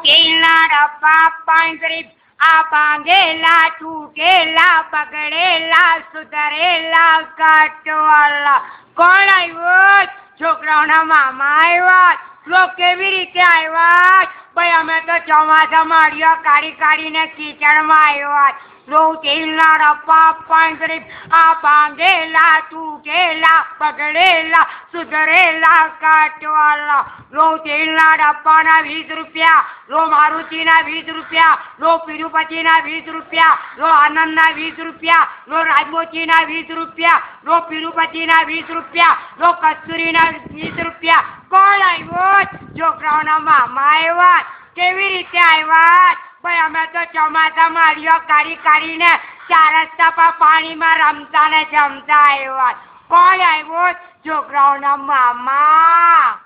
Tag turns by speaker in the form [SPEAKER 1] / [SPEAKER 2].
[SPEAKER 1] તેલના ડબ્બા પાંજરી આ બાંધેલા તૂટેલા બગડેલા સુધરેલા કાટવાલા કોણ આવ્યો? છોકરાઓના મામા આવ્યા. લોકો કેવી રીતે આવ્યા? ભાઈ અમે તો ચોમાસા માળિયા કાઢીને કીચડમાં આવ્યા. તેલના ડબ્બા પાંજરી આ બાંધેલા તૂટેલા બગડેલા સુધરેલા કાટવાલા તેલના ડબ્બાના 20 રૂપિયા મારુતિના 20 રૂપિયા તિરુપતિના 20 રૂપિયા આનંદના 20 રૂપિયા રાજમોચીના 20 રૂપિયા તિરુપતિના 20 રૂપિયા કસ્તુરીના 20 રૂપિયા. કોણ આવ્યો? છોકરાઓના મામા આવ્યા. કેવી રીતે આવ્યા? ભાઈ અમે તો ચોમાસા માળિયો કાઢીને 4 રસ્તા પર પાણીમાં રમતા ને જમતા આવ્યા. કોણ આવ્યો? છોકરાઓના મામા.